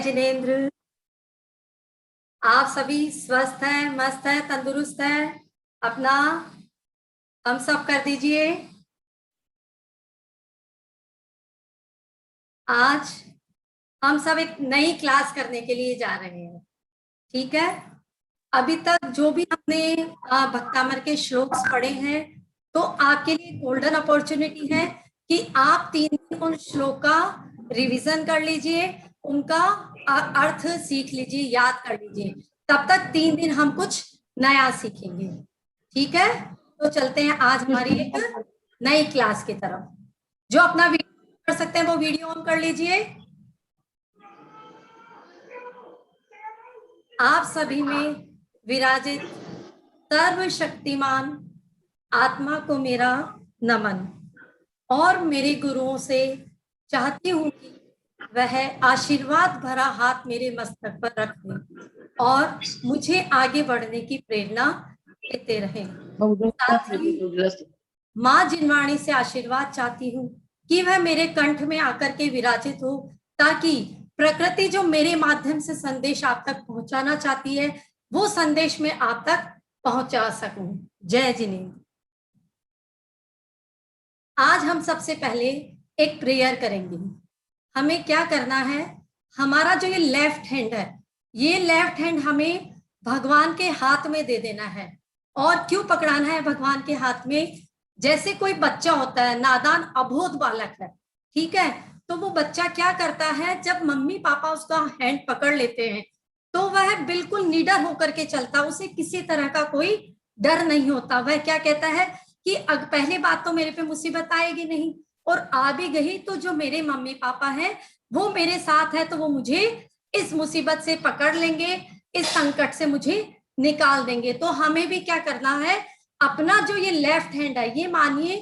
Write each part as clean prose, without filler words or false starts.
जिनेंद्र। आप सभी स्वस्थ हैं, मस्त हैं, तंदुरुस्त हैं? अपना हम सब कर दीजिए। आज हम सब एक नई क्लास करने के लिए जा रहे हैं, ठीक है? अभी तक जो भी हमने भक्तामर के श्लोक्स पढ़े हैं, तो आपके लिए गोल्डन अपॉर्चुनिटी है कि आप 3 दिन उन श्लोक का रिवीजन कर लीजिए, उनका अर्थ सीख लीजिए, याद कर लीजिए। तब तक 3 दिन हम कुछ नया सीखेंगे, ठीक है? तो चलते हैं आज हमारी एक नई क्लास की तरफ। जो अपना वीडियो कर सकते हैं वो वीडियो ऑन कर लीजिए। आप सभी में विराजित सर्वशक्तिमान आत्मा को मेरा नमन, और मेरे गुरुओं से चाहती हूँ कि वह आशीर्वाद भरा हाथ मेरे मस्तक पर रख दें और मुझे आगे बढ़ने की प्रेरणा देते रहें। साथ ही माँ जिनवाणी से आशीर्वाद चाहती हूँ कि वह मेरे कंठ में आकर के विराजित हो, ताकि प्रकृति जो मेरे माध्यम से संदेश आप तक पहुंचाना चाहती है, वो संदेश मैं आप तक पहुंचा सकूं। जय जिनेंद्र। आज हम सबसे पहले एक प्रेयर करेंगे। हमें क्या करना है, हमारा जो ये लेफ्ट हैंड है, ये लेफ्ट हैंड हमें भगवान के हाथ में दे देना है। और क्यों पकड़ाना है भगवान के हाथ में? जैसे कोई बच्चा होता है, नादान अबोध बालक है, ठीक है? तो वो बच्चा क्या करता है, जब मम्मी पापा उसका हैंड पकड़ लेते हैं तो वह बिल्कुल निडर होकर के चलता, उसे किसी तरह का कोई डर नहीं होता। वह क्या कहता है कि पहली बात तो मेरे पे मुसीबत आएगी नहीं, और आ भी गई तो जो मेरे मम्मी पापा हैं वो मेरे साथ है, तो वो मुझे इस मुसीबत से पकड़ लेंगे, इस संकट से मुझे निकाल देंगे। तो हमें भी क्या करना है, अपना जो ये लेफ्ट हैंड है, ये मानिए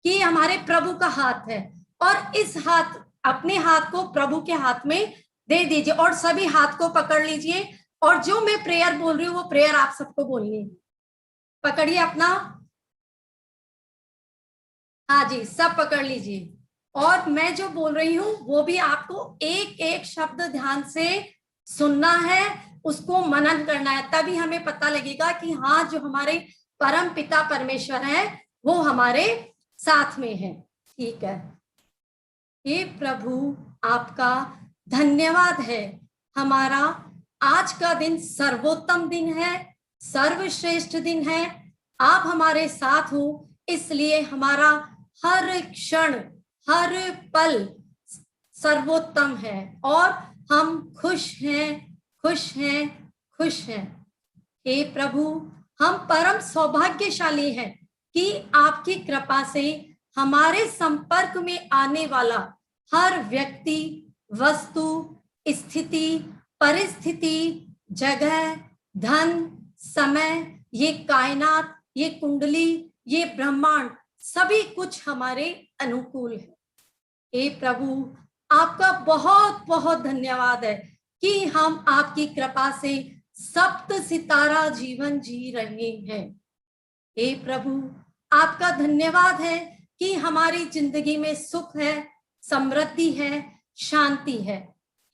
कि हमारे प्रभु का हाथ है, और इस हाथ, अपने हाथ को प्रभु के हाथ में दे दीजिए और सभी हाथ को पकड़ लीजिए। और जो मैं प्रेयर बोल रही हूँ वो प्रेयर आप सबको बोलनी है। पकड़िए अपना, हाँ जी, सब पकड़ लीजिए। और मैं जो बोल रही हूँ वो भी आपको एक एक शब्द ध्यान से सुनना है, उसको मनन करना है, तभी हमें पता लगेगा कि हाँ, जो हमारे परम पिता परमेश्वर है वो हमारे साथ में है, ठीक है? हे प्रभु, आपका धन्यवाद है। हमारा आज का दिन सर्वोत्तम दिन है, सर्वश्रेष्ठ दिन है। आप हमारे साथ हो, इसलिए हमारा हर क्षण, हर पल सर्वोत्तम है, और हम खुश हैं, खुश हैं, खुश हैं। हे प्रभु, हम परम सौभाग्यशाली हैं कि आपकी कृपा से हमारे संपर्क में आने वाला हर व्यक्ति, वस्तु, स्थिति, परिस्थिति, जगह, धन, समय, ये कायनात, ये कुंडली, ये ब्रह्मांड, सभी कुछ हमारे अनुकूल है। हे प्रभु, आपका बहुत बहुत धन्यवाद है कि हम आपकी कृपा से सप्त सितारा जीवन जी रहे हैं। हे प्रभु, आपका धन्यवाद है कि हमारी जिंदगी में सुख है, समृद्धि है, शांति है।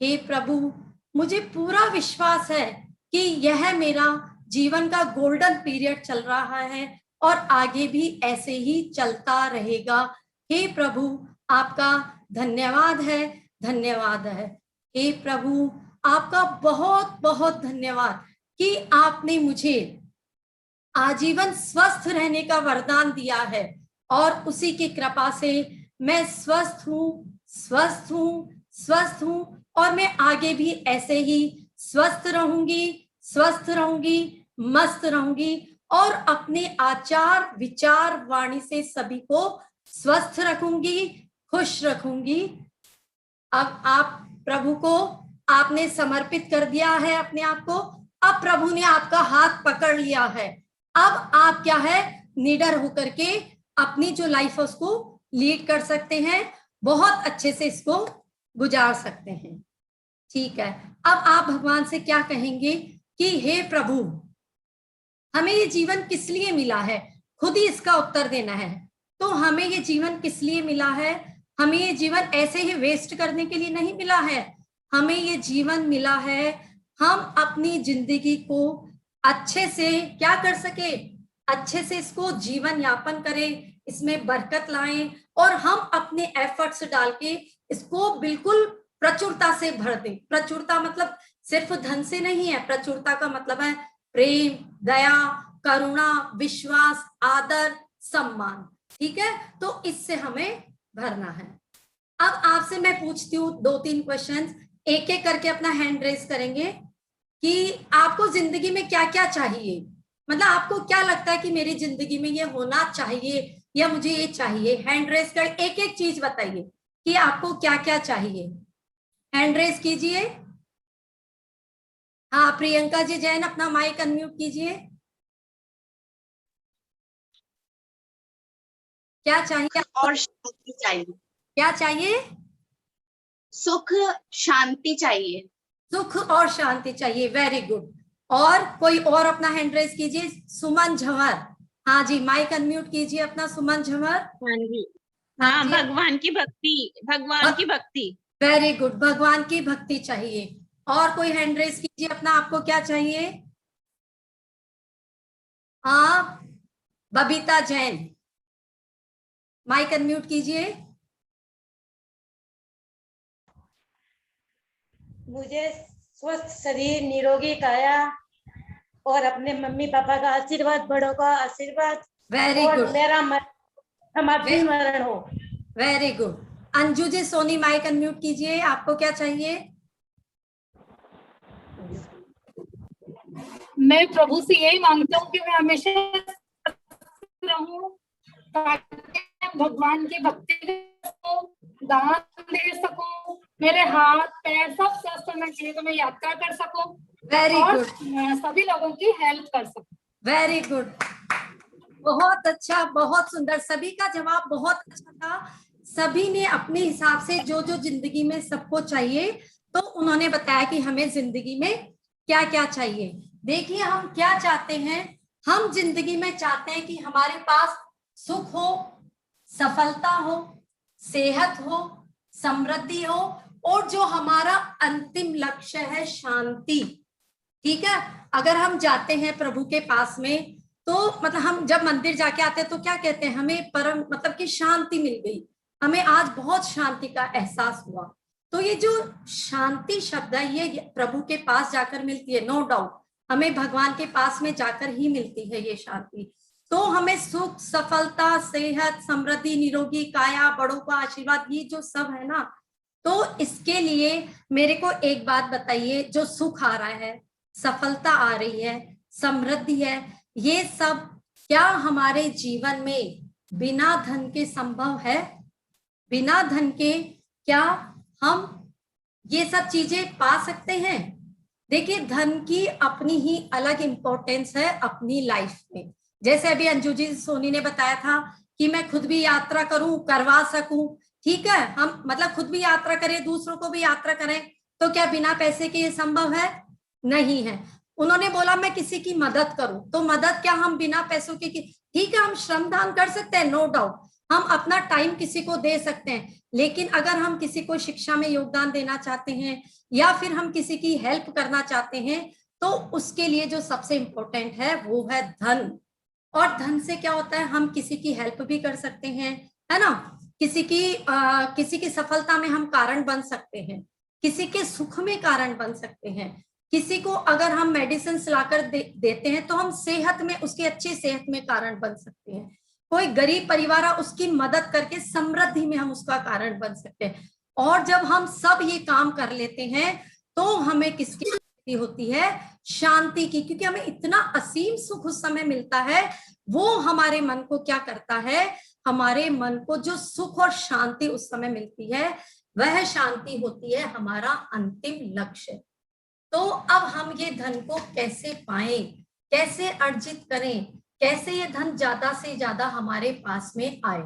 हे प्रभु, मुझे पूरा विश्वास है कि यह मेरा जीवन का गोल्डन पीरियड चल रहा है और आगे भी ऐसे ही चलता रहेगा। हे प्रभु, आपका धन्यवाद है, धन्यवाद है। हे प्रभु, आपका बहुत बहुत धन्यवाद कि आपने मुझे आजीवन स्वस्थ रहने का वरदान दिया है, और उसी की कृपा से मैं स्वस्थ हूँ, स्वस्थ हूँ, स्वस्थ हूँ, और मैं आगे भी ऐसे ही स्वस्थ रहूंगी, स्वस्थ रहूंगी, मस्त रहूंगी, और अपने आचार, विचार, वाणी से सभी को स्वस्थ रखूंगी, खुश रखूंगी। अब आप प्रभु को आपने समर्पित कर दिया है अपने आप को। अब प्रभु ने आपका हाथ पकड़ लिया है। अब आप क्या है, निडर होकर के अपनी जो लाइफ है उसको लीड कर सकते हैं, बहुत अच्छे से इसको गुजार सकते हैं, ठीक है? अब आप भगवान से क्या कहेंगे कि हे प्रभु, हमें ये जीवन किस लिए मिला है? खुद ही इसका उत्तर देना है। तो हमें ये जीवन किस लिए मिला है? हमें ये जीवन ऐसे ही वेस्ट करने के लिए नहीं मिला है। हमें ये जीवन मिला है, हम अपनी जिंदगी को अच्छे से क्या कर सके, अच्छे से इसको जीवन यापन करें, इसमें बरकत लाएं और हम अपने एफर्ट्स डाल के इसको बिल्कुल प्रचुरता से भर दें। प्रचुरता मतलब सिर्फ धन से नहीं है, प्रचुरता का मतलब है प्रेम, दया, करुणा, विश्वास, आदर, सम्मान। ठीक है, तो इससे हमें भरना है। अब आपसे मैं पूछती हूँ 2-3 क्वेश्चंस, एक एक करके अपना हैंड रेज करेंगे कि आपको जिंदगी में क्या क्या चाहिए, मतलब आपको क्या लगता है कि मेरी जिंदगी में ये होना चाहिए या मुझे ये चाहिए। हैंड रेज कर एक एक चीज बताइए कि आपको क्या क्या चाहिए। हैंड रेज कीजिए। हाँ, प्रियंका जी जैन अपना माइक अनम्यूट कीजिए। क्या चाहिए? और शांति चाहिए। क्या चाहिए? सुख शांति चाहिए। सुख और शांति चाहिए, वेरी गुड। और कोई और अपना हैंड रेज कीजिए। सुमन झंवर, हाँ जी, माइक अनम्यूट कीजिए अपना, सुमन झंवर। हाँ जी, हाँ हाँ, जी, भगवान की भक्ति, भगवान की भक्ति। वेरी गुड, भगवान की भक्ति चाहिए। और कोई हैंड रेज कीजिए अपना, आपको क्या चाहिए? हाँ, बबीता जैन, माइक अनम्यूट कीजिए। मुझे स्वस्थ शरीर, निरोगी काया और अपने मम्मी पापा का आशीर्वाद, बड़ों का आशीर्वाद, वेरी और गुड, मेरा समाधि मरण हो। Very good. Anju ji Soni, mike unmute कीजिए, आपको क्या चाहिए? मैं प्रभु से यही मांगता हूँ कि मैं हमेशा रहूं, ताकि भगवान की भक्ति कर सकूं, दान दे सकूं, मेरे हाथ पैर सब स्वस्थ होना चाहिए, तो मैं यात्रा कर सकूं वेरी और गुड, सभी लोगों की हेल्प कर सकूं। वेरी गुड, बहुत अच्छा, बहुत सुंदर। सभी का जवाब बहुत अच्छा था। सभी ने अपने हिसाब से जो जो जिंदगी में सबको चाहिए, तो उन्होंने बताया कि हमें जिंदगी में क्या क्या चाहिए। देखिए, हम क्या चाहते हैं, हम जिंदगी में चाहते हैं कि हमारे पास सुख हो, सफलता हो, सेहत हो, समृद्धि हो, और जो हमारा अंतिम लक्ष्य है शांति। ठीक है, अगर हम जाते हैं प्रभु के पास में, तो मतलब हम जब मंदिर जाके आते हैं तो क्या कहते हैं, हमें परम मतलब कि शांति मिल गई, हमें आज बहुत शांति का एहसास हुआ। तो ये जो शांति शब्द है, ये प्रभु के पास जाकर मिलती है, नो डाउट हमें भगवान के पास में जाकर ही मिलती है ये शांति। तो हमें सुख, सफलता, सेहत, समृद्धि, निरोगी काया, बड़ों का आशीर्वाद, ये जो सब है ना, तो इसके लिए मेरे को एक बात बताइए, जो सुख आ रहा है, सफलता आ रही है, समृद्धि है, ये सब क्या हमारे जीवन में बिना धन के संभव है? बिना धन के क्या हम ये सब चीजें पा सकते हैं? देखिए, धन की अपनी ही अलग इंपॉर्टेंस है अपनी लाइफ में। जैसे अभी अंजू जी सोनी ने बताया था कि मैं खुद भी यात्रा करूं, करवा सकूं। ठीक है, हम मतलब खुद भी यात्रा करें, दूसरों को भी यात्रा करें, तो क्या बिना पैसे के ये संभव है? नहीं है। उन्होंने बोला मैं किसी की मदद करूं, तो मदद क्या हम बिना पैसों की? ठीक है, हम श्रमदान कर सकते हैं, नो डाउट, हम अपना टाइम किसी को दे सकते हैं, लेकिन अगर हम किसी को शिक्षा में योगदान देना चाहते हैं या फिर हम किसी की हेल्प करना चाहते हैं, तो उसके लिए जो सबसे इंपॉर्टेंट है वो है धन। और धन से क्या होता है, हम किसी की हेल्प भी कर सकते हैं, है ना, किसी की सफलता में हम कारण बन सकते हैं, किसी के सुख में कारण बन सकते हैं, किसी को अगर हम मेडिसिन लाकर देते हैं तो हम सेहत में, उसकी अच्छी सेहत में कारण बन सकते हैं। कोई गरीब परिवार है, उसकी मदद करके समृद्धि में हम उसका कारण बन सकते हैं। और जब हम सब ये काम कर लेते हैं तो हमें किसकी होती है? शांति की, क्योंकि हमें इतना असीम सुख उस समय मिलता है। वो हमारे मन को क्या करता है, हमारे मन को जो सुख और शांति उस समय मिलती है, वह शांति होती है हमारा अंतिम लक्ष्य। तो अब हम ये धन को कैसे पाएं, कैसे अर्जित करें, कैसे ये धन ज्यादा से ज्यादा हमारे पास में आए?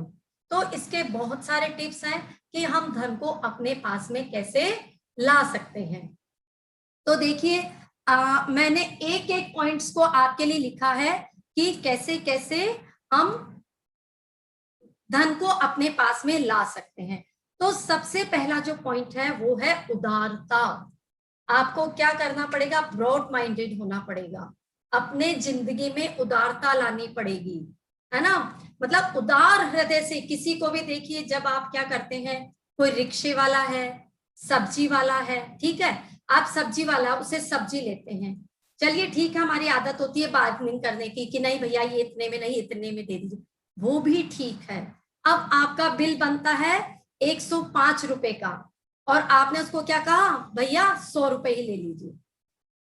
तो इसके बहुत सारे टिप्स हैं कि हम धन को अपने पास में कैसे ला सकते हैं। तो देखिए, मैंने एक एक पॉइंट्स को आपके लिए लिखा है कि कैसे कैसे हम धन को अपने पास में ला सकते हैं। तो सबसे पहला जो पॉइंट है वो है उदारता। आपको क्या करना पड़ेगा, ब्रॉड माइंडेड होना पड़ेगा, अपने जिंदगी में उदारता लानी पड़ेगी, है ना। मतलब उदार हृदय से किसी को भी देखिए, जब आप क्या करते हैं, कोई रिक्शे वाला है, सब्जी वाला है, ठीक है, आप सब्जी वाला उसे सब्जी लेते हैं, चलिए ठीक है, हमारी आदत होती है बार्गेनिंग करने की कि नहीं भैया ये इतने में नहीं, इतने में दे दीजिए, वो भी ठीक है। अब आपका बिल बनता है 105 रुपए का और आपने उसको क्या कहा, भैया 100 रुपए ही ले लीजिए।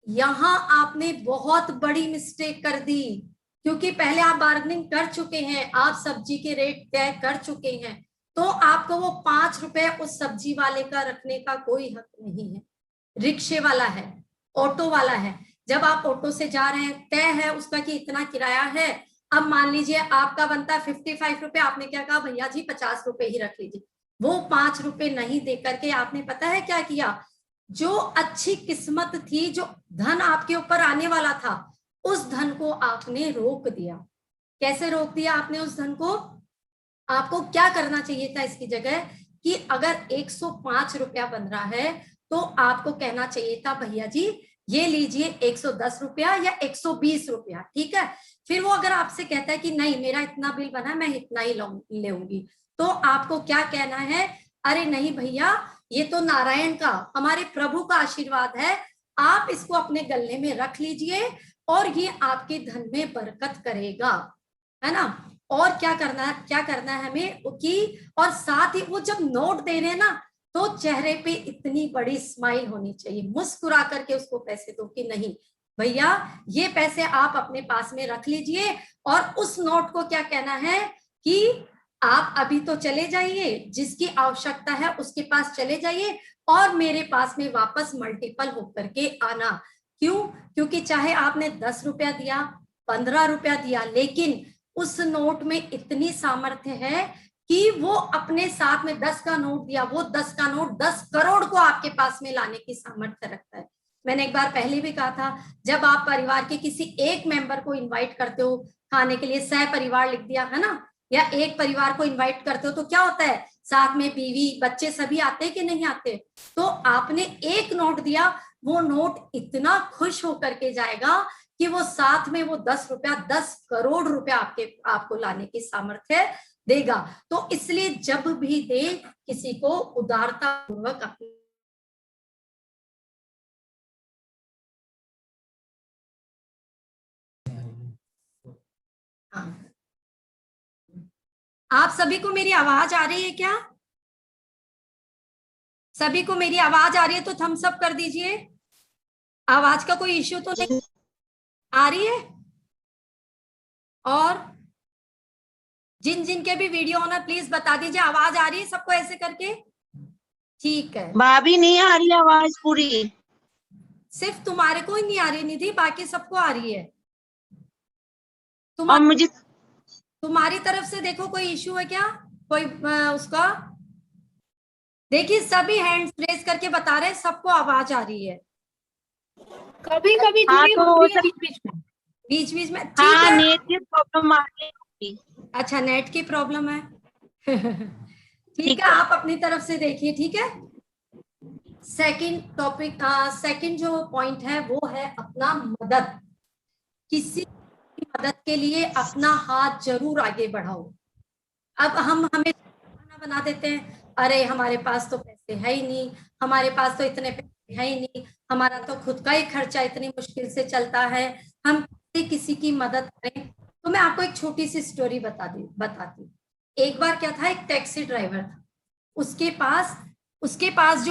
यहां आपने बहुत बड़ी मिस्टेक कर दी, क्योंकि पहले आप बार्गेनिंग कर चुके हैं, आप सब्जी के रेट तय कर चुके हैं, तो आपको वो 5 रुपए उस सब्जी वाले का रखने का कोई हक नहीं है। रिक्शे वाला है, ऑटो वाला है, जब आप ऑटो से जा रहे हैं, तय है उसका कि इतना किराया है, अब मान लीजिए आपका बनता है 55 रुपए, आपने क्या कहा, भैया जी 50 रुपए ही रख लीजिए। वो 5 रुपए नहीं दे करके आपने पता है क्या किया, जो अच्छी किस्मत थी, जो धन आपके ऊपर आने वाला था, उस धन को आपने रोक दिया। कैसे रोक दिया आपने उस धन को, आपको क्या करना चाहिए था इसकी जगह, कि अगर 105 रुपया बन रहा है तो आपको कहना चाहिए था, भैया जी ये लीजिए 110 रुपया या 120 रुपया, ठीक है। फिर वो अगर आपसे कहता है कि नहीं मेरा इतना बिल बना है, मैं इतना ही लेऊंगी, तो आपको क्या कहना है, अरे नहीं भैया ये तो नारायण का, हमारे प्रभु का आशीर्वाद है, आप इसको अपने गले में रख लीजिए और ये आपके धन में बरकत करेगा, है ना। और क्या करना है हमें कि, और साथ ही वो जब नोट दे रहे हैं ना, तो चेहरे पे इतनी बड़ी स्माइल होनी चाहिए, मुस्कुरा करके उसको पैसे दो कि नहीं भैया ये पैसे आप अपने पास में रख लीजिए, और उस नोट को क्या कहना है कि आप अभी तो चले जाइए, जिसकी आवश्यकता है उसके पास चले जाइए और मेरे पास में वापस मल्टीपल होकर के आना। क्यों, क्योंकि चाहे आपने 10 रुपया दिया, 15 रुपया दिया, लेकिन उस नोट में इतनी सामर्थ्य है कि वो अपने साथ में 10 का नोट दिया, वो 10 का नोट 10 करोड़ को आपके पास में लाने की सामर्थ्य रखता है। मैंने एक बार पहले भी कहा था, जब आप परिवार के किसी एक मेंबर को इनवाइट करते हो खाने के लिए, सह परिवार लिख दिया है ना, या एक परिवार को इनवाइट करते हो, तो क्या होता है, साथ में बीवी बच्चे सभी आते हैं कि नहीं आते। तो आपने एक नोट दिया, वो नोट इतना खुश होकर के जाएगा कि वो साथ में वो 10 रुपया 10 करोड़ रुपया आपको लाने की सामर्थ्य देगा। तो इसलिए जब भी दे किसी को उदारता पूर्वक अपनी, आप सभी को मेरी आवाज आ रही है क्या, सभी को मेरी आवाज आ रही है तो थम्स अप कर दीजिए। आवाज का कोई इश्यू तो नहीं आ रही है, और जिन जिन के भी वीडियो होना प्लीज बता दीजिए, आवाज आ रही है सबको ऐसे करके, ठीक है। भाभी नहीं आ रही आवाज पूरी, सिर्फ तुम्हारे को ही नहीं आ रही निधि, बाकी सबको आ रही है। और मुझे तुम्हारी तरफ से देखो कोई इश्यू है क्या, कोई उसका, देखिए सभी हैंड्स रेज करके बता रहे हैं सबको आवाज आ रही है। कभी कभी बीच बीच में, ठीक हाँ, है। नेट की प्रॉब्लम आ रही है। अच्छा नेट की प्रॉब्लम है ठीक है, आप अपनी तरफ से देखिए, ठीक है। सेकंड टॉपिक, सेकंड जो पॉइंट है वो है अपना मदद। किसी की मदद के लिए अपना हाथ जरूर आगे बढ़ाओ। अब हम हमें बना देते हैं, अरे हमारे पास तो पैसे है ही नहीं, हमारे पास तो इतने पैसे है ही नहीं, हमारा तो खुद का ही खर्चा इतनी मुश्किल से चलता है, हम किसी की मदद करें। तो मैं आपको एक छोटी सी स्टोरी बताती। एक बार क्या था, एक टैक्सी ड्राइवर था, उसके पास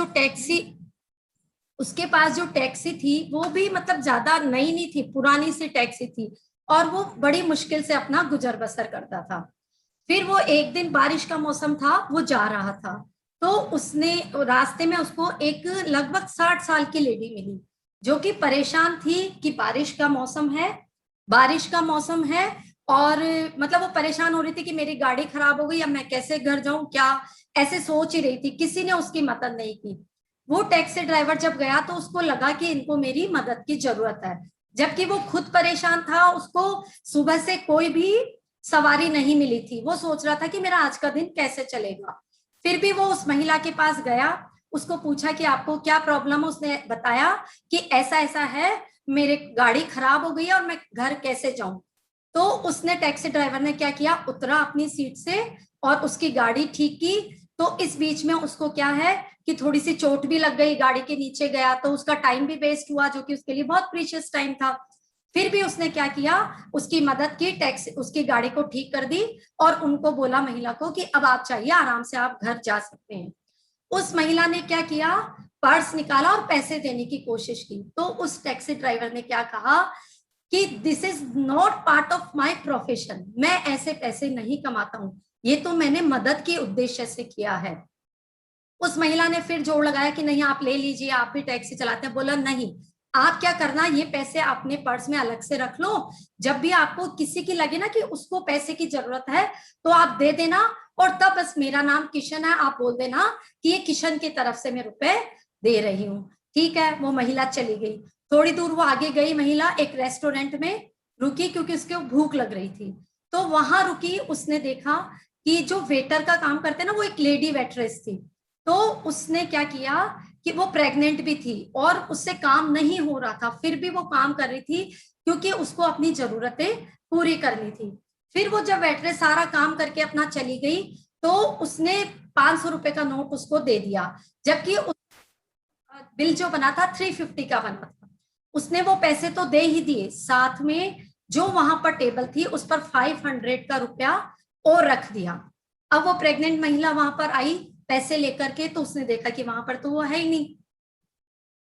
जो टैक्सी थी वो भी मतलब ज्यादा नई नहीं थी, पुरानी सी टैक्सी थी, और वो बड़ी मुश्किल से अपना गुजर बसर करता था। फिर वो एक दिन बारिश का मौसम था, वो जा रहा था, तो उसने रास्ते में उसको एक लगभग 60 साल की लेडी मिली, जो कि परेशान थी कि बारिश का मौसम है, और मतलब वो परेशान हो रही थी कि मेरी गाड़ी खराब हो गई, अब मैं कैसे घर जाऊं, क्या ऐसे सोच ही रही थी। किसी ने उसकी मदद नहीं की। वो टैक्सी ड्राइवर जब गया तो उसको लगा कि इनको मेरी मदद की जरूरत है, जबकि वो खुद परेशान था, उसको सुबह से कोई भी सवारी नहीं मिली थी। वो सोच रहा था कि मेरा आज का दिन कैसे चलेगा। फिर भी वो उस महिला के पास गया, उसको पूछा कि आपको क्या प्रॉब्लम है। उसने बताया कि ऐसा ऐसा है, मेरे गाड़ी खराब हो गई है और मैं घर कैसे जाऊं। तो उसने टैक्सी ड्राइवर ने क्या किया, उतरा अपनी सीट से और उसकी गाड़ी ठीक की। तो इस बीच में उसको क्या है कि थोड़ी सी चोट भी लग गई, गाड़ी के नीचे गया तो उसका टाइम भी वेस्ट हुआ, जो कि उसके लिए बहुत प्रीशियस टाइम था। फिर भी उसने क्या किया, उसकी मदद की, टैक्सी उसकी गाड़ी को ठीक कर दी और उनको बोला महिला को कि अब आप चाहिए आराम से आप घर जा सकते हैं। उस महिला ने क्या किया, पर्स निकाला और पैसे देने की कोशिश की। तो उस टैक्सी ड्राइवर ने क्या कहा कि this is not part of my profession, मैं ऐसे पैसे नहीं कमाता हूं, ये तो मैंने मदद के उद्देश्य से किया है। उस महिला ने फिर जोर लगाया कि नहीं आप ले लीजिए, आप भी टैक्सी चलाते हैं। बोला नहीं, आप क्या करना, ये पैसे अपने पर्स में अलग से रख लो, जब भी आपको किसी की लगे ना कि उसको पैसे की जरूरत है तो आप दे देना, और तब बस मेरा नाम किशन है, आप बोल देना कि ये किशन की तरफ से मैं रुपए दे रही हूँ। ठीक है, वो महिला चली गई। थोड़ी दूर वो आगे गई महिला, एक रेस्टोरेंट में रुकी क्योंकि उसको भूख लग रही थी। तो वहां रुकी, उसने देखा कि जो वेटर का काम करते हैं ना वो एक लेडी वेटरेस थी। तो उसने क्या किया कि वो प्रेग्नेंट भी थी और उससे काम नहीं हो रहा था, फिर भी वो काम कर रही थी क्योंकि उसको अपनी जरूरतें पूरी करनी थी। फिर वो जब वेटरेस सारा काम करके अपना चली गई तो उसने 500 रुपए का नोट उसको दे दिया, जबकि बिल जो बना था 350 का बना था। उसने वो पैसे तो दे ही दिए, साथ में जो वहां पर टेबल थी उस पर 500 का रुपया और रख दिया। अब वो प्रेग्नेंट महिला वहां पर आई पैसे लेकर के, तो उसने देखा कि वहां पर तो वो है ही नहीं।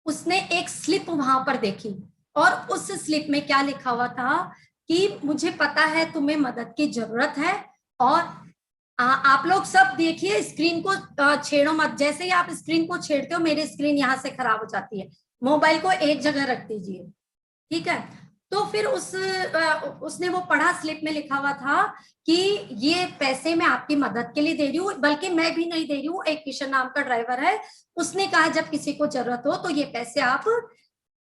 उसने एक स्लिप वहां पर देखी और उस स्लिप में क्या लिखा हुआ था कि मुझे पता है तुम्हें मदद की जरूरत है, और आप लोग सब देखिए, स्क्रीन को छेड़ो मत, जैसे ही आप स्क्रीन को छेड़ते हो मेरी स्क्रीन यहाँ से खराब हो जाती है, मोबाइल को एक जगह रख दीजिए। ठीक है, तो फिर उसने वो पढ़ा, स्लिप में लिखा हुआ था कि ये पैसे मैं आपकी मदद के लिए दे रही हूँ, बल्कि मैं भी नहीं दे रही हूँ, एक किशन नाम का ड्राइवर है, उसने कहा जब किसी को जरूरत हो तो ये पैसे आप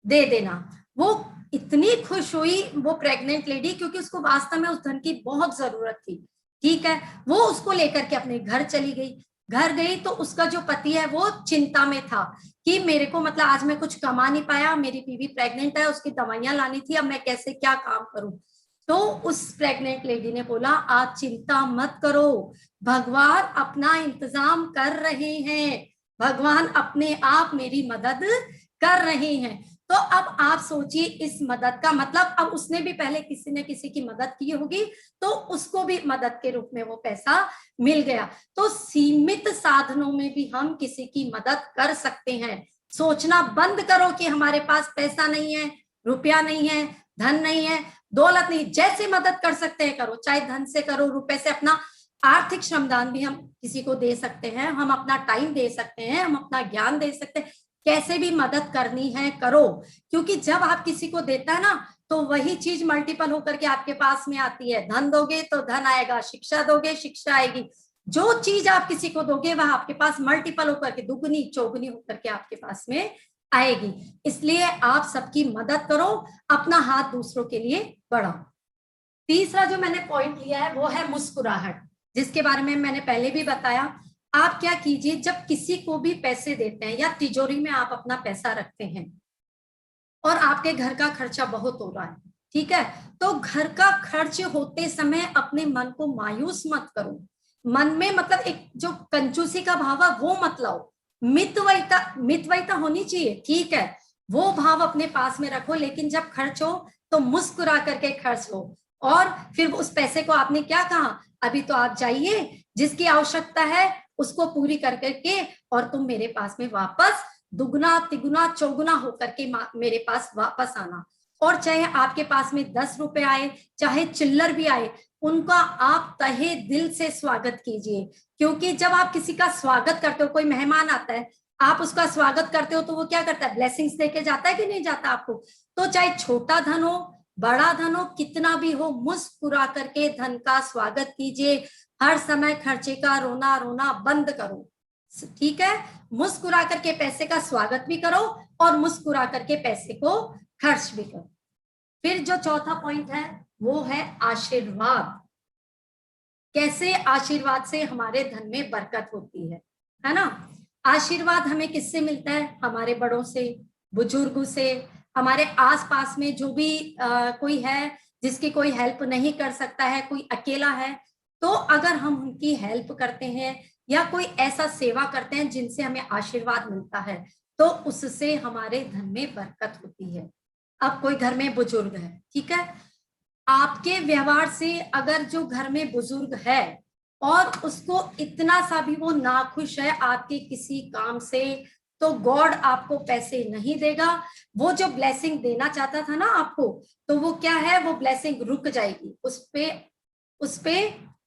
दे देना। वो इतनी खुश हुई वो प्रेग्नेंट लेडी, क्योंकि उसको वास्तव में उस धन की बहुत जरूरत थी। ठीक है, वो उसको लेकर के अपने घर चली गई। घर गई तो उसका जो पति है वो चिंता में था कि मेरे को मतलब आज मैं कुछ कमा नहीं पाया, मेरी बीवी प्रेग्नेंट है, उसकी दवाइयां लानी थी, अब मैं कैसे क्या काम करूं। तो उस प्रेग्नेंट लेडी ने बोला आप चिंता मत करो, भगवान अपना इंतजाम कर रहे हैं, भगवान अपने आप मेरी मदद कर रहे हैं। तो अब आप सोचिए इस मदद का मतलब, अब उसने भी पहले किसी ने किसी की मदद की होगी तो उसको भी मदद के रूप में वो पैसा मिल गया। तो सीमित साधनों में भी हम किसी की मदद कर सकते हैं। सोचना बंद करो कि हमारे पास पैसा नहीं है, रुपया नहीं है, धन नहीं है, दौलत नहीं, जैसे मदद कर सकते हैं करो, चाहे धन से करो, रुपए से। अपना आर्थिक श्रमदान भी हम किसी को दे सकते हैं, हम अपना टाइम दे सकते हैं, हम अपना ज्ञान दे सकते हैं, कैसे भी मदद करनी है करो। क्योंकि जब आप किसी को देता है ना तो वही चीज मल्टीपल होकर के आपके पास में आती है। धन दोगे तो धन आएगा, शिक्षा दोगे शिक्षा आएगी, जो चीज आप किसी को दोगे वह आपके पास मल्टीपल होकर के दुगनी चौगुनी होकर के आपके पास में आएगी। इसलिए आप सबकी मदद करो, अपना हाथ दूसरों के लिए बढ़ाओ। तीसरा जो मैंने पॉइंट लिया है वो है मुस्कुराहट, जिसके बारे में मैंने पहले भी बताया। आप क्या कीजिए, जब किसी को भी पैसे देते हैं या तिजोरी में आप अपना पैसा रखते हैं और आपके घर का खर्चा बहुत हो रहा है, ठीक है, तो घर का खर्च होते समय अपने मन को मायूस मत करो। मन में मतलब एक जो कंजूसी का भाव है वो मत लाओ, मितव्ययिता होनी चाहिए, ठीक है, वो भाव अपने पास में रखो, लेकिन जब खर्च हो तो मुस्कुरा करके खर्च हो। और फिर उस पैसे को आपने क्या कहा, अभी तो आप जाइए, जिसकी आवश्यकता है उसको पूरी कर करके और तुम मेरे पास में वापस दुगना तिगुना चौगुना होकर के मेरे पास वापस आना। और चाहे आपके पास में 10 रुपए आए, चाहे चिल्लर भी आए, उनका आप तहे दिल से स्वागत कीजिए। क्योंकि जब आप किसी का स्वागत करते हो, कोई मेहमान आता है, आप उसका स्वागत करते हो तो वो क्या करता है, ब्लेसिंग्स देके जाता है कि नहीं जाता आपको। तो चाहे छोटा धन हो बड़ा धन हो कितना भी हो, मुस्कुरा करके धन का स्वागत कीजिए। हर समय खर्चे का रोना रोना बंद करो, ठीक है, मुस्कुरा करके पैसे का स्वागत भी करो और मुस्कुरा करके पैसे को खर्च भी करो। फिर जो चौथा पॉइंट है वो है आशीर्वाद। कैसे आशीर्वाद से हमारे धन में बरकत होती है। है ना। आशीर्वाद हमें किससे मिलता है? हमारे बड़ों से, बुजुर्गों से, हमारे आसपास में जो भी कोई है जिसकी कोई हेल्प नहीं कर सकता है, कोई अकेला है, तो अगर हम उनकी हेल्प करते हैं या कोई ऐसा सेवा करते हैं जिनसे हमें आशीर्वाद मिलता है, तो उससे हमारे धन में बरकत होती है। अब कोई घर में बुजुर्ग है, ठीक है, आपके व्यवहार से अगर जो घर में बुजुर्ग है और उसको इतना सा भी वो नाखुश है आपके किसी काम से, तो गॉड आपको पैसे नहीं देगा। वो जो ब्लेसिंग देना चाहता था ना आपको, तो वो क्या है, वो ब्लेसिंग रुक जाएगी, उस पे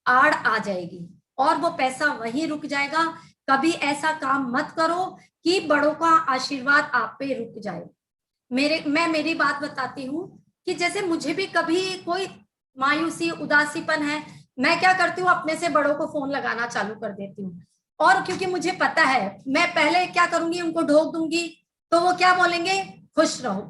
आड़ आ जाएगी और वो पैसा वहीं रुक जाएगा। कभी ऐसा काम मत करो कि बड़ों का आशीर्वाद आप पे रुक जाए। मैं मेरी बात बताती हूँ कि जैसे मुझे भी कभी कोई मायूसी, उदासीपन है, मैं क्या करती हूँ, अपने से बड़ों को फोन लगाना चालू कर देती हूँ। और क्योंकि मुझे पता है मैं पहले क्या करूंगी, उनको ढोक दूंगी, तो वो क्या बोलेंगे, खुश रहो।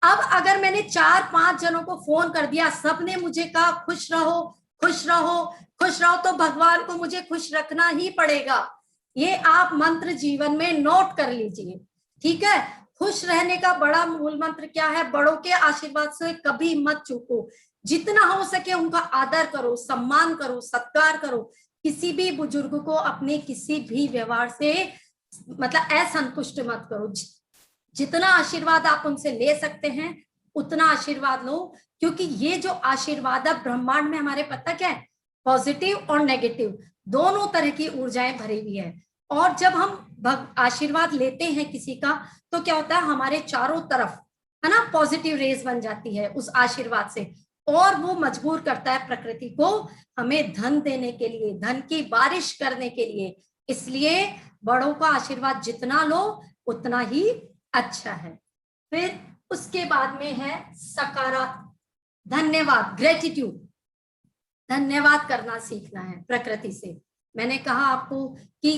अब अगर मैंने 4-5 जनों को फोन कर दिया, सबने मुझे कहा खुश रहो खुश रहो खुश रहो, तो भगवान को मुझे खुश रखना ही पड़ेगा। ये आप मंत्र जीवन में नोट कर लीजिए, ठीक है। खुश रहने का बड़ा मूल मंत्र क्या है, बड़ों के आशीर्वाद से कभी मत चूको। जितना हो सके उनका आदर करो, सम्मान करो, सत्कार करो। किसी भी बुजुर्ग को अपने किसी भी व्यवहार से मतलब असंतुष्ट मत करो। जितना आशीर्वाद आप उनसे ले सकते हैं उतना आशीर्वाद लो, क्योंकि ये जो आशीर्वाद है ब्रह्मांड में हमारे पता क्या है, पॉजिटिव और नेगेटिव दोनों तरह की ऊर्जाएं भरी हुई है। और जब हम आशीर्वाद लेते हैं किसी का, तो क्या होता है, हमारे चारों तरफ है ना पॉजिटिव रेज बन जाती है उस आशीर्वाद से, और वो मजबूर करता है प्रकृति को हमें धन देने के लिए, धन की बारिश करने के लिए। इसलिए बड़ों का आशीर्वाद जितना लो उतना ही अच्छा है। फिर उसके बाद में है सकारात्मक धन्यवाद, ग्रेटिट्यूड। धन्यवाद करना सीखना है प्रकृति से। मैंने कहा आपको कि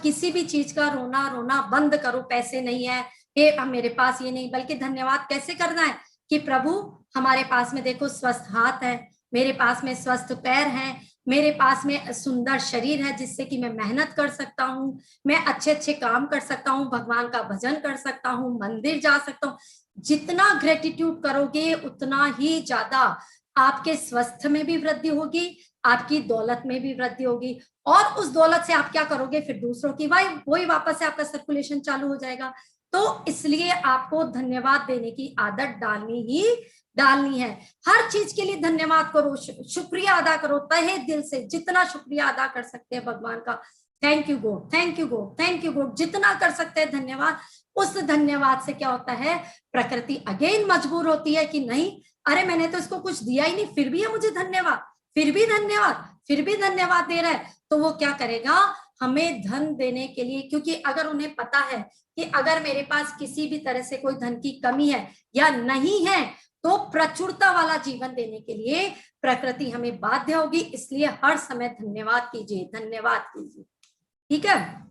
किसी भी चीज का रोना बंद करो, पैसे नहीं है, ये मेरे पास ये नहीं, बल्कि धन्यवाद कैसे करना है कि प्रभु हमारे पास में देखो स्वस्थ हाथ है, मेरे पास में स्वस्थ पैर हैं, मेरे पास में सुंदर शरीर है जिससे कि मैं मेहनत कर सकता हूँ, मैं अच्छे अच्छे काम कर सकता हूँ, भगवान का भजन कर सकता हूँ, मंदिर जा सकता हूँ। जितना ग्रेटिट्यूड करोगे उतना ही ज्यादा आपके स्वास्थ्य में भी वृद्धि होगी, आपकी दौलत में भी वृद्धि होगी, और उस दौलत से आप क्या करोगे, फिर दूसरों की वही वापस से आपका सर्कुलेशन चालू हो जाएगा। तो इसलिए आपको धन्यवाद देने की आदत डालनी है। हर चीज के लिए धन्यवाद करो, शुक्रिया अदा करो तहे दिल से, जितना शुक्रिया अदा कर सकते हैं भगवान का। Thank you God, thank you God, thank you God, जितना कर सकते हैं धन्यवाद। उस धन्यवाद से क्या होता है, प्रकृति अगेन मजबूर होती है कि नहीं, अरे मैंने तो इसको कुछ दिया ही नहीं, फिर भी है मुझे धन्यवाद, फिर भी धन्यवाद, फिर भी धन्यवाद दे रहा है। तो वो क्या करेगा, हमें धन देने के लिए, क्योंकि अगर उन्हें पता है कि अगर मेरे पास किसी भी तरह से कोई धन की कमी है या नहीं है, तो प्रचुरता वाला जीवन देने के लिए प्रकृति हमें बाध्य होगी। इसलिए हर समय धन्यवाद कीजिए, धन्यवाद कीजिए, ठीक है।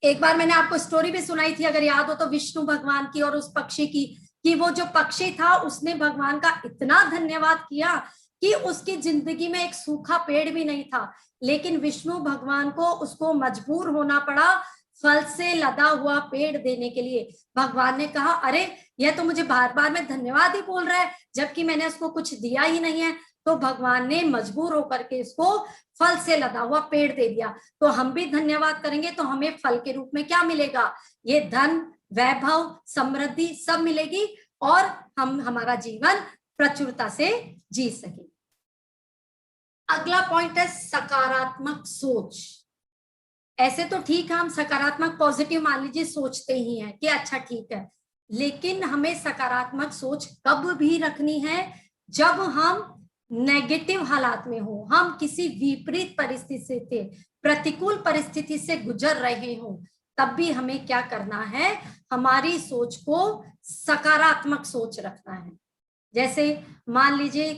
एक बार मैंने आपको स्टोरी भी सुनाई थी, अगर याद हो तो, विष्णु भगवान की और उस पक्षी की, कि वो जो पक्षी था उसने भगवान का इतना धन्यवाद किया कि उसकी जिंदगी में एक सूखा पेड़ भी नहीं था, लेकिन विष्णु भगवान को उसको मजबूर होना पड़ा फल से लदा हुआ पेड़ देने के लिए। भगवान ने कहा अरे यह तो मुझे बार बार में धन्यवाद ही बोल रहा है, जबकि मैंने उसको कुछ दिया ही नहीं है। तो भगवान ने मजबूर होकर के इसको फल से लदा हुआ पेड़ दे दिया। तो हम भी धन्यवाद करेंगे तो हमें फल के रूप में क्या मिलेगा, ये धन, वैभव, समृद्धि सब मिलेगी, और हम हमारा जीवन प्रचुरता से जी सके। अगला पॉइंट है सकारात्मक सोच। ऐसे तो ठीक है, हम सकारात्मक पॉजिटिव मान लीजिए सोचते ही हैं कि अच्छा ठीक है, लेकिन हमें सकारात्मक सोच कब भी रखनी है, जब हम नेगेटिव हालात में हो, हम किसी विपरीत परिस्थिति से, प्रतिकूल परिस्थिति से गुजर रहे हो, तब भी हमें क्या करना है, हमारी सोच को सकारात्मक सोच रखना है। जैसे मान लीजिए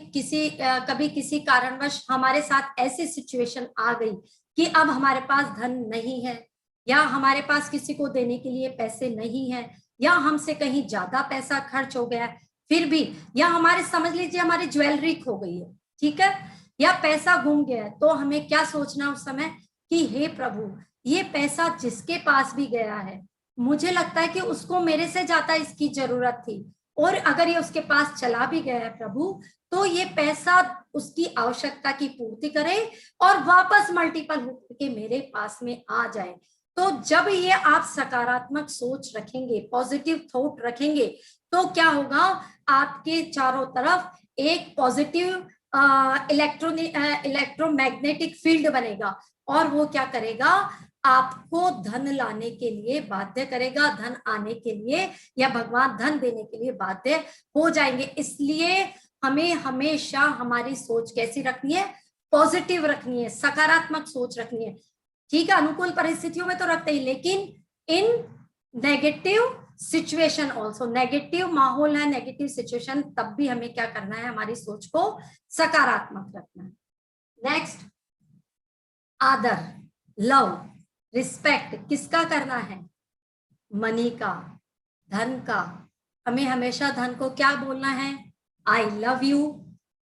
कभी किसी कारणवश हमारे साथ ऐसी सिचुएशन आ गई कि अब हमारे पास धन नहीं है, या हमारे पास किसी को देने के लिए पैसे नहीं है, या हमसे कहीं ज्यादा पैसा खर्च हो गया है फिर भी, या हमारे समझ लीजिए हमारी ज्वेलरी खो गई है, ठीक है, या पैसा गुम गया है, तो हमें क्या सोचना उस समय, कि हे प्रभु, ये पैसा जिसके पास भी गया है, मुझे लगता है कि उसको मेरे से ज्यादा इसकी जरूरत थी, और अगर ये उसके पास चला भी गया है प्रभु, तो ये पैसा उसकी आवश्यकता की पूर्ति करे और वापस मल्टीपल होकर के मेरे पास में आ जाए। तो जब ये आप सकारात्मक सोच रखेंगे, पॉजिटिव थॉट रखेंगे, तो क्या होगा, आपके चारों तरफ एक पॉजिटिव इलेक्ट्रोमैग्नेटिक फील्ड बनेगा, और वो क्या करेगा, आपको धन लाने के लिए बाध्य करेगा, धन आने के लिए या भगवान धन देने के लिए बाध्य हो जाएंगे। इसलिए हमें हमेशा हमारी सोच कैसी रखनी है, पॉजिटिव रखनी है, सकारात्मक सोच रखनी है। ठीक है, अनुकूल परिस्थितियों में तो रखते ही, लेकिन इन नेगेटिव सिचुएशन ऑल्सो, नेगेटिव माहौल है, नेगेटिव सिचुएशन, तब भी हमें क्या करना है, हमारी सोच को सकारात्मक रखना है। नेक्स्ट, आदर, लव, रिस्पेक्ट किसका करना है, मनी का, धन का। हमें हमेशा धन को क्या बोलना है, I love you,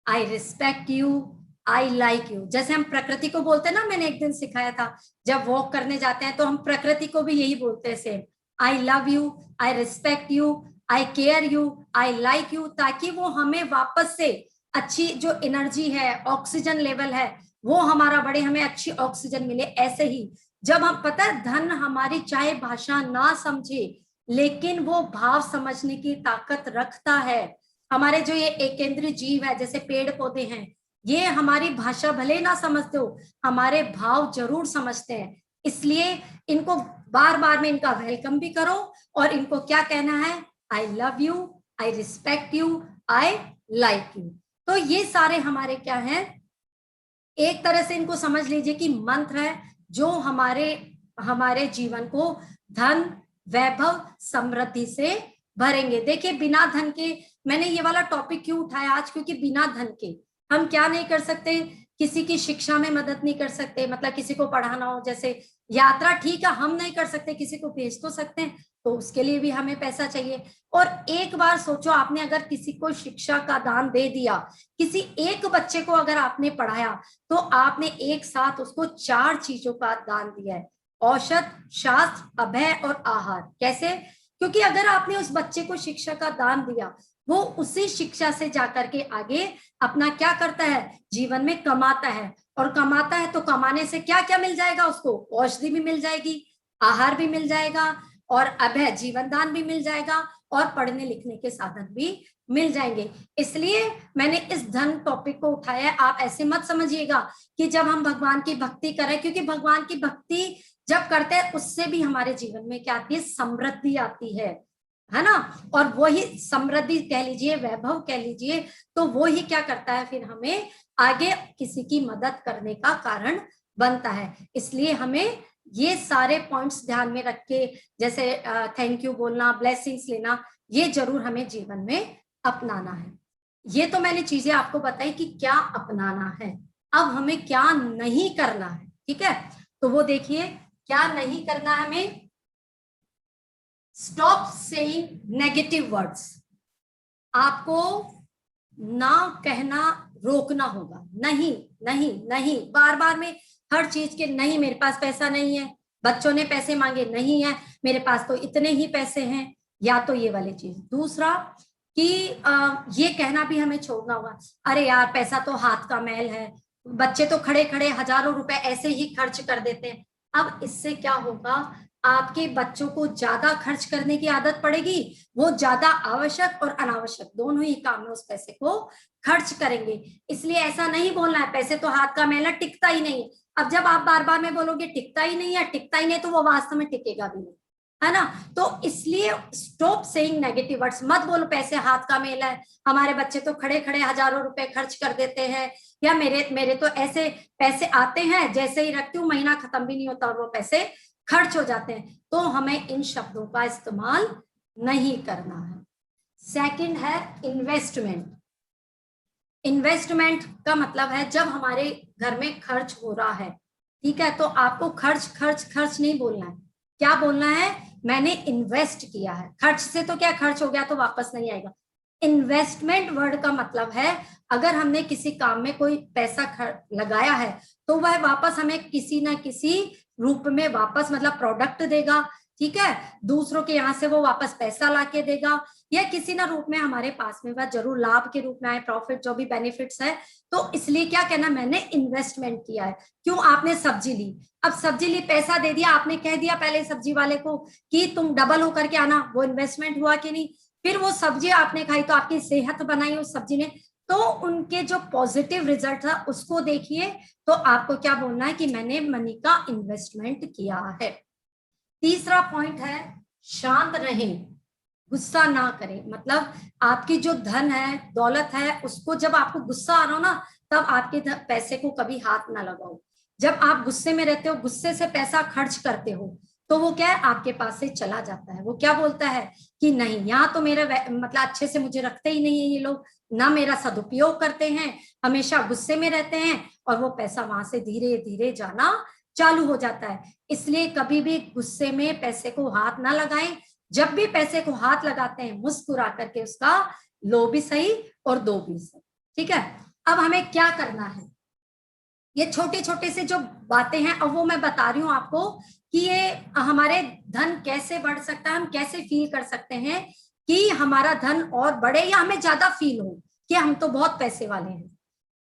I respect you, I like you. जैसे हम प्रकृति को बोलते हैं ना, मैंने एक दिन सिखाया था, जब वॉक करने जाते हैं तो हम प्रकृति को भी यही बोलते हैं same, I love you, I respect you, I care you, I like you, ताकि वो हमें वापस से अच्छी जो एनर्जी है, ऑक्सीजन लेवल है, वो हमारा बढ़े, हमें अच्छी ऑक्सीजन मिले। ऐसे ही जब हम, पता है, धन हमारी चाहे भाषा ना समझे, लेकिन वो भाव समझने की ताकत रखता है। हमारे जो ये एकेंद्रीय जीव है, जैसे पेड़ पौधे हैं, ये हमारी भाषा भले ना समझते हो, हमारे भाव जरूर समझते हैं। इसलिए इनको बार बार में इनका वेलकम भी करो, और इनको क्या कहना है, I love you, I respect you, I like you. तो ये सारे हमारे क्या हैं, एक तरह से इनको समझ लीजिए कि मंत्र है जो हमारे जीवन को धन, वैभव, समृद्धि से भरेंगे। देखिए, बिना धन के, मैंने ये वाला टॉपिक क्यों उठाया आज, क्योंकि बिना धन के हम क्या नहीं कर सकते, किसी की शिक्षा में मदद नहीं कर सकते, मतलब किसी को पढ़ाना हो, जैसे यात्रा, ठीक है हम नहीं कर सकते, किसी को भेज तो सकते हैं, तो उसके लिए भी हमें पैसा चाहिए। और एक बार सोचो, आपने अगर किसी को शिक्षा का दान दे दिया, किसी एक बच्चे को अगर आपने पढ़ाया, तो आपने एक साथ उसको 4 चीजों का दान दिया है, औषध, शास्त्र, अभय और आहार। कैसे? क्योंकि अगर आपने उस बच्चे को शिक्षा का दान दिया, वो उसी शिक्षा से जाकर के आगे अपना क्या करता है, जीवन में कमाता है, और कमाता है तो कमाने से क्या क्या मिल जाएगा उसको, औषधि भी मिल जाएगी, आहार भी मिल जाएगा, और अभय जीवन दान भी मिल जाएगा, और पढ़ने लिखने के साधन भी मिल जाएंगे। इसलिए मैंने इस धन टॉपिक को उठाया। आप ऐसे मत समझिएगा कि जब हम भगवान की भक्ति करें, क्योंकि भगवान की भक्ति जब करते हैं उससे भी हमारे जीवन में क्या आती है, समृद्धि आती है ना। और वही समृद्धि कह लीजिए, वैभव कह लीजिए, तो वो ही क्या करता है, फिर हमें आगे किसी की मदद करने का कारण बनता है। इसलिए हमें ये सारे पॉइंट्स ध्यान में रख के, जैसे थैंक यू बोलना, ब्लेसिंग्स लेना, ये जरूर हमें जीवन में अपनाना है। ये तो मैंने चीजें आपको बताई कि क्या अपनाना है। अब हमें क्या नहीं करना है, ठीक है। तो वो देखिए, क्या नहीं करना है हमें, स्टॉप सेइंग नेगेटिव वर्ड्स। आपको ना कहना रोकना होगा, नहीं नहीं नहीं, बार बार में हर चीज के नहीं, मेरे पास पैसा नहीं है, बच्चों ने पैसे मांगे, नहीं है मेरे पास तो इतने ही पैसे हैं, या तो ये वाली चीज। दूसरा कि ये कहना भी हमें छोड़ना होगा, अरे यार पैसा तो हाथ का मैल है, बच्चे तो खड़े खड़े हजारों रुपए ऐसे ही खर्च कर देते हैं। अब इससे क्या होगा, आपके बच्चों को ज्यादा खर्च करने की आदत पड़ेगी, वो ज्यादा आवश्यक और अनावश्यक दोनों ही काम में उस पैसे को खर्च करेंगे। इसलिए ऐसा नहीं बोलना है पैसे तो हाथ का मैल है, टिकता ही नहीं है। अब जब आप बार बार में बोलोगे टिकता ही नहीं है, टिकता ही नहीं, तो वो वास्तव में टिकेगा भी नहीं, है ना। तो इसलिए स्टॉप सेइंग नेगेटिव वर्ड्स, मत बोलो पैसे हाथ का मेल है, हमारे बच्चे तो खड़े खड़े हजारों रुपए खर्च कर देते हैं, या मेरे तो ऐसे पैसे आते हैं, जैसे ही रखती हूँ महीना खत्म भी नहीं होता और वो पैसे खर्च हो जाते हैं। तो हमें इन शब्दों का इस्तेमाल नहीं करना है। सेकंड है इन्वेस्टमेंट। इन्वेस्टमेंट का मतलब है जब हमारे घर में खर्च हो रहा है, ठीक है, तो आपको खर्च खर्च खर्च नहीं बोलना है। क्या बोलना है, मैंने इन्वेस्ट किया है। खर्च से तो क्या, खर्च हो गया तो वापस नहीं आएगा। इन्वेस्टमेंट वर्ड का मतलब है अगर हमने किसी काम में कोई पैसा लगाया है तो वह वापस हमें किसी ना किसी रूप में वापस मतलब प्रोडक्ट देगा, ठीक है, दूसरों के यहाँ से वो वापस पैसा लाके देगा, या किसी ना रूप में हमारे पास में वह जरूर लाभ के रूप में आए, प्रॉफिट जो भी बेनिफिट्स है। तो इसलिए क्या कहना, मैंने इन्वेस्टमेंट किया है। क्यों, आपने सब्जी ली, अब सब्जी ली, पैसा दे दिया, आपने कह दिया पहले सब्जी वाले को कि तुम डबल होकर के आना, वो इन्वेस्टमेंट हुआ कि नहीं? फिर वो सब्जी आपने खाई तो आपकी सेहत बनाई उस सब्जी ने, तो उनके जो पॉजिटिव रिजल्ट था उसको देखिए, तो आपको क्या बोलना है कि मैंने मनी का इन्वेस्टमेंट किया है। तीसरा पॉइंट है शांत रहें, गुस्सा ना करें। मतलब आपकी जो धन है, दौलत है, उसको जब आपको गुस्सा आ रहा हो ना, तब आपके पैसे को कभी हाथ ना लगाओ। जब आप गुस्से में रहते हो, गुस्से से पैसा खर्च करते हो, तो वो क्या है, आपके पास से चला जाता है। वो क्या बोलता है कि नहीं, यहाँ तो मेरा मतलब अच्छे से मुझे रखते ही नहीं है ये लोग, ना मेरा सदुपयोग करते हैं, हमेशा गुस्से में रहते हैं, और वो पैसा वहां से धीरे धीरे जाना चालू हो जाता है। इसलिए कभी भी गुस्से में पैसे को हाथ ना लगाएं। जब भी पैसे को हाथ लगाते हैं, मुस्कुरा करके उसका लो भी सही और दो भी सही, ठीक है। अब हमें क्या करना है, ये छोटे छोटे से जो बातें हैं, अब वो मैं बता रही हूं आपको कि ये हमारे धन कैसे बढ़ सकता है, हम कैसे फील कर सकते हैं कि हमारा धन और बढ़े या हमें ज्यादा फील हो कि हम तो बहुत पैसे वाले हैं।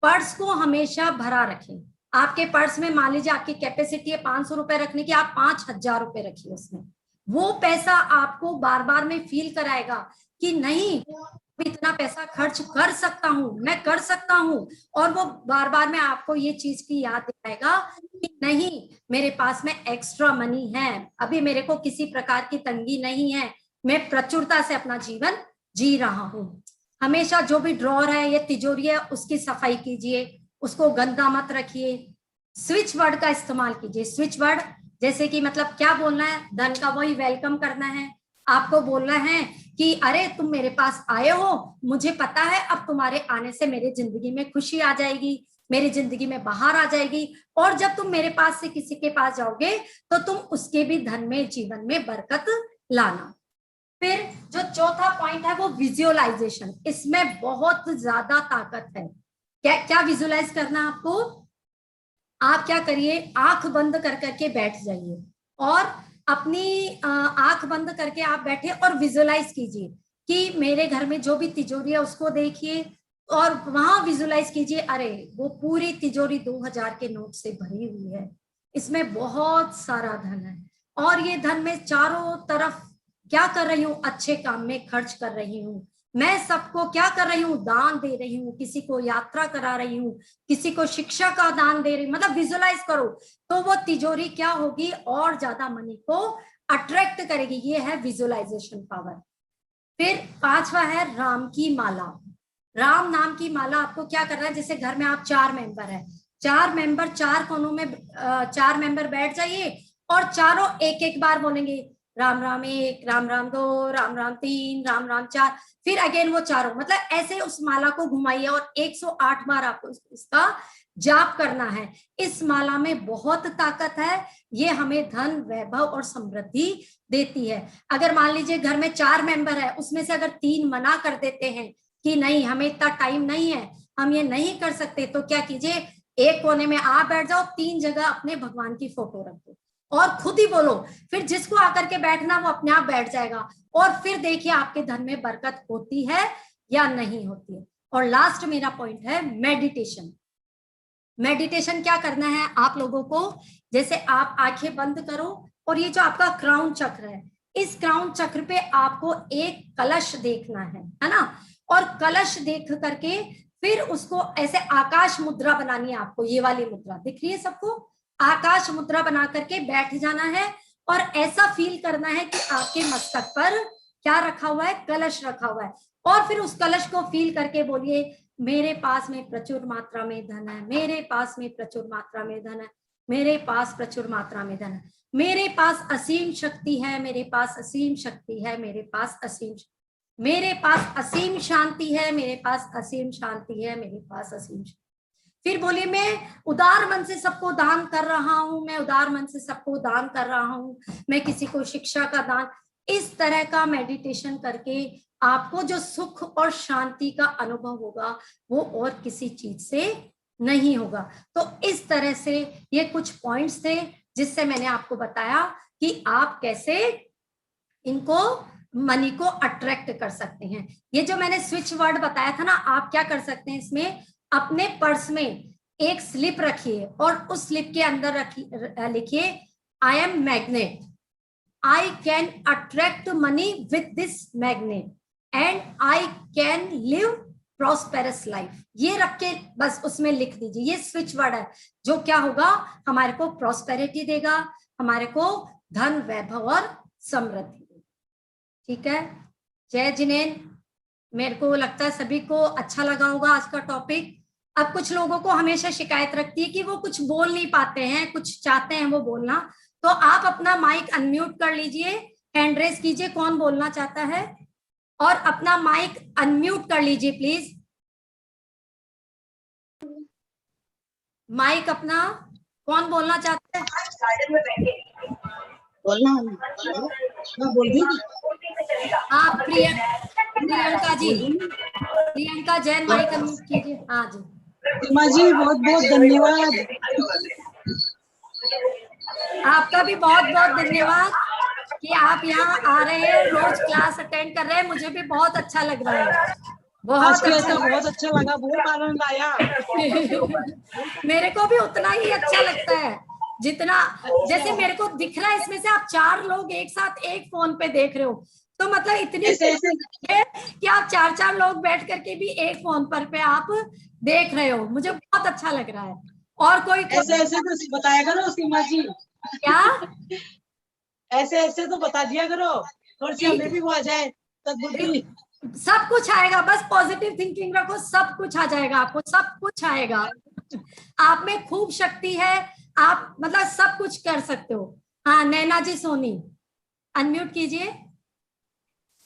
पर्स को हमेशा भरा रखें। आपके पर्स में मान लीजिए आपकी कैपेसिटी है 500 रुपए रखने की, आप 5000 रुपए रखिए उसमें। वो पैसा आपको बार बार में फील कराएगा कि नहीं, इतना पैसा खर्च कर सकता हूं, मैं कर सकता हूं। और वो बार बार में आपको ये चीज की याद दिलाएगा कि नहीं, मेरे पास में एक्स्ट्रा मनी है, अभी मेरे को किसी प्रकार की तंगी नहीं है, मैं प्रचुरता से अपना जीवन जी रहा हूं। हमेशा जो भी ड्रॉर है या तिजोरी है उसकी सफाई कीजिए, उसको गंदा मत रखिए। स्विच वर्ड का इस्तेमाल कीजिए। स्विच वर्ड जैसे कि मतलब क्या बोलना है, धन का वही वेलकम करना है। आपको बोलना है कि अरे तुम मेरे पास आए हो, मुझे पता है अब तुम्हारे आने से मेरी जिंदगी में खुशी आ जाएगी, मेरी जिंदगी में बाहर आ जाएगी, और जब तुम मेरे पास से किसी के पास जाओगे तो तुम उसके भी धन में, जीवन में बरकत लाना। फिर जो चौथा पॉइंट है वो विजुअलाइजेशन। इसमें बहुत ज्यादा ताकत है। क्या क्या विजुअलाइज करना है आपको? आप क्या करिए, आंख बंद कर करके बैठ जाइए और अपनी आंख बंद करके आप बैठे और विजुअलाइज कीजिए कि मेरे घर में जो भी तिजोरी है उसको देखिए, और वहां विजुअलाइज कीजिए अरे वो पूरी तिजोरी 2000 के नोट से भरी हुई है, इसमें बहुत सारा धन है, और ये धन में चारों तरफ क्या कर रही हूँ, अच्छे काम में खर्च कर रही हूँ। मैं सबको क्या कर रही हूँ, दान दे रही हूँ, किसी को यात्रा करा रही हूँ, किसी को शिक्षा का दान दे रही हूँ। मतलब विजुअलाइज करो तो वो तिजोरी क्या होगी, और ज्यादा मनी को अट्रैक्ट करेगी। ये है विजुअलाइजेशन पावर। फिर पांचवा है राम की माला। राम नाम की माला आपको क्या करना है, जैसे घर में आप 4 मेंबर है, 4 मेंबर 4 कोनों में 4 मेंबर बैठ जाइए और चारों एक एक बार बोलेंगे राम राम 1, राम राम 2, राम राम 3, राम राम 4, फिर अगेन वो चारों, मतलब ऐसे उस माला को घुमाइए और 108 बार आपको इसका जाप करना है। इस माला में बहुत ताकत है, ये हमें धन, वैभव और समृद्धि देती है। अगर मान लीजिए घर में 4 मेंबर है, उसमें से अगर 3 मना कर देते हैं कि नहीं हमें इतना टाइम नहीं है, हम ये नहीं कर सकते, तो क्या कीजिए, एक कोने में आप बैठ जाओ, 3 जगह अपने भगवान की फोटो रख दो और खुद ही बोलो, फिर जिसको आकर के बैठना वो अपने आप बैठ जाएगा, और फिर देखिए आपके धन में बरकत होती है या नहीं होती है। और लास्ट मेरा पॉइंट है मेडिटेशन। मेडिटेशन क्या करना है आप लोगों को, जैसे आप आंखें बंद करो और ये जो आपका क्राउन चक्र है, इस क्राउन चक्र पे आपको एक कलश देखना है ना, और कलश देख करके फिर उसको ऐसे आकाश मुद्रा बनानी है आपको। ये वाली मुद्रा दिख रही है सबको, आकाश मुद्रा बना करके बैठ जाना है और ऐसा फील करना है कि आपके मस्तक पर क्या रखा हुआ है, कलश रखा हुआ है, और फिर उस कलश को फील करके बोलिए मेरे पास में प्रचुर मात्रा में धन है, मेरे पास में प्रचुर मात्रा में धन है, मेरे पास प्रचुर मात्रा में धन है, मेरे पास असीम शक्ति है, मेरे पास असीम शक्ति है, मेरे पास असीम, मेरे पास असीम शांति है, मेरे पास असीम शांति है, मेरे पास असीम। फिर बोलिए मैं उदार मन से सबको दान कर रहा हूं, मैं उदार मन से सबको दान कर रहा हूं, मैं किसी को शिक्षा का दान। इस तरह का मेडिटेशन करके आपको जो सुख और शांति का अनुभव होगा वो और किसी चीज से नहीं होगा। तो इस तरह से ये कुछ पॉइंट्स थे जिससे मैंने आपको बताया कि आप कैसे इनको मनी को अट्रैक्ट कर सकते हैं। ये जो मैंने स्विच वर्ड बताया था ना, आप क्या कर सकते हैं, इसमें अपने पर्स में एक स्लिप रखिए और उस स्लिप के अंदर लिखिए I am magnet, I can attract money with this magnet and I can live prosperous life. ये रख के बस उसमें लिख दीजिए, ये स्विच वर्ड है जो क्या होगा, हमारे को प्रॉस्पेरिटी देगा, हमारे को धन वैभव और समृद्धि। ठीक है, जय जिनेन। मेरे को लगता है सभी को अच्छा लगा होगा आज का टॉपिक। अब कुछ लोगों को हमेशा शिकायत रखती है कि वो कुछ बोल नहीं पाते हैं, कुछ चाहते हैं वो बोलना, तो आप अपना माइक अनम्यूट कर लीजिए, हैंड रेस कीजिए कौन बोलना चाहता है, और अपना माइक अनम्यूट कर लीजिए प्लीज। माइक अपना कौन बोलना चाहता है? बोलना बोल दी। हाँ प्रियंका जी, प्रियंका जैन माइक अनम्यूट कीजिए। हाँ जी सीमा जी, बहुत बहुत धन्यवाद। आपका भी बहुत बहुत धन्यवाद कि आप यहाँ आ रहे हैं, रोज क्लास अटेंड कर रहे हैं, मुझे भी बहुत अच्छा लग रहा है, बहुत अच्छा लगा, बहुत आनंद आया। मेरे को भी उतना ही अच्छा लगता है जितना, जैसे मेरे को दिख रहा है इसमें से आप 4 लोग एक साथ एक फोन पे देख रहे हो, तो मतलब इतनी कि आप 4 लोग बैठ करके भी एक फोन पर पे आप देख रहे हो, मुझे बहुत अच्छा लग रहा है। और कोई ऐसे तो बताया करो सीमा जी, क्या ऐसे तो बता दिया करो, थोड़ी सी हमें भी वो आ जाए सद्बुद्धि। सब कुछ आएगा, बस पॉजिटिव थिंकिंग रखो, सब कुछ आ जाएगा आपको, सब कुछ आएगा। आप में खूब शक्ति है, आप मतलब सब कुछ कर सकते हो। हाँ नैना जी सोनी अनम्यूट कीजिए।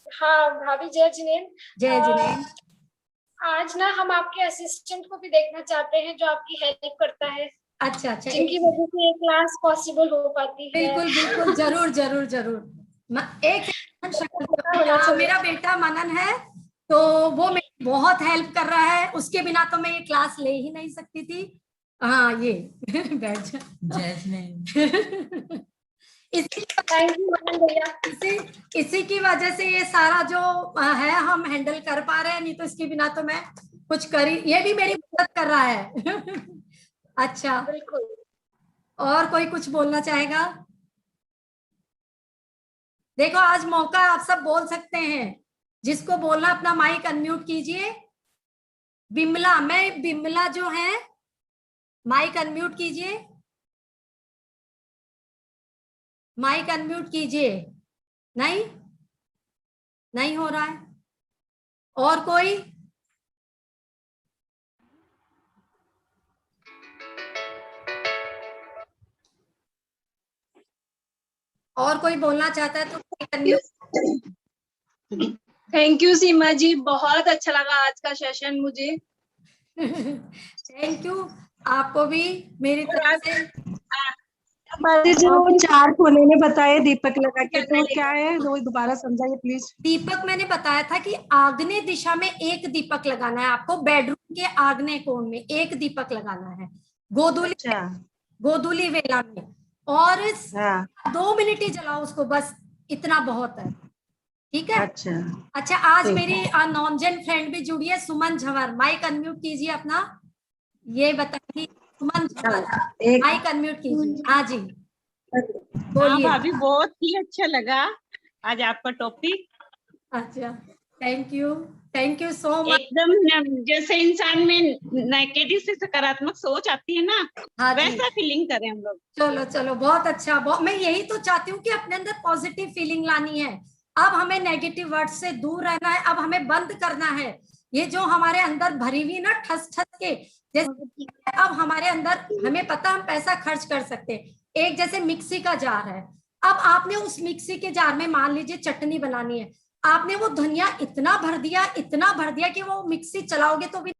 हाँ भाभी जय जिनेन। जय जिनेन। आज ना हम आपके असिस्टेंट को भी देखना चाहते हैं जो आपकी हेल्प करता है। अच्छा, जिनकी वजह से ये क्लास पॉसिबल हो पाती है। बिल्कुल बिल्कुल, जरूर जरूर जरूर। एक मेरा बेटा मनन है, तो वो मेरी बहुत हेल्प कर रहा है, उसके बिना तो मैं ये क्लास ले ही नहीं सकती थी। हाँ ये बैठ जा। इसी की वजह से ये सारा जो है हम हैंडल कर पा रहे हैं, नहीं तो इसके बिना तो मैं कुछ करी, ये भी मेरी मदद कर रहा है। अच्छा बिल्कुल। और कोई कुछ बोलना चाहेगा? देखो आज मौका, आप सब बोल सकते हैं, जिसको बोलना अपना माइक अनम्यूट कीजिए। बिमला, मैं बिमला जो है, माइक अनम्यूट कीजिए, माइक अनम्यूट कीजिए। नहीं हो रहा है। और कोई? और कोई बोलना चाहता है तो थैंक यू सीमा जी, बहुत अच्छा लगा आज का सेशन मुझे। थैंक यू आपको भी मेरी तरफ से। जो 4 कोने ने बताए दीपक लगा के, तो क्या है वो दोबारा समझाइए प्लीज। दीपक मैंने बताया था कि आग्नेय दिशा में एक दीपक लगाना है आपको, बेडरूम के आग्नेय कोण में एक दीपक लगाना है, गोधूली वेला में, और 2 मिनट ही जलाओ उसको, बस इतना बहुत है। ठीक है। अच्छा आज मेरी नॉन-जेन फ्रेंड भी जुड़ी है, सुमन झवर, माइक अनम्यूट कीजिए अपना, ये बताइए सुमन झवर, माइक अनम्यूट कीजिए। हाँ जी बोलिए। भाभी बहुत ही अच्छा लगा आज आपका टॉपिक। अच्छा थैंक यू सो मच। एकदम जैसे इंसान में नेगेटिव से सकारात्मक सोच आती है ना, हाँ वैसा फीलिंग करें हम लोग। चलो बहुत अच्छा, मैं यही तो चाहती हूँ कि अपने अंदर पॉजिटिव फीलिंग लानी है। अब हमें नेगेटिव वर्ड से दूर रहना है, अब हमें बंद करना है ये जो हमारे अंदर भरी हुई ना ठस के, जैसे अब हमारे अंदर, हमें पता हम पैसा खर्च कर सकते, एक जैसे मिक्सी का जार है, अब आपने उस मिक्सी के जार में मान लीजिए चटनी बनानी है, आपने वो धनिया इतना भर दिया कि वो मिक्सी चलाओगे तो भी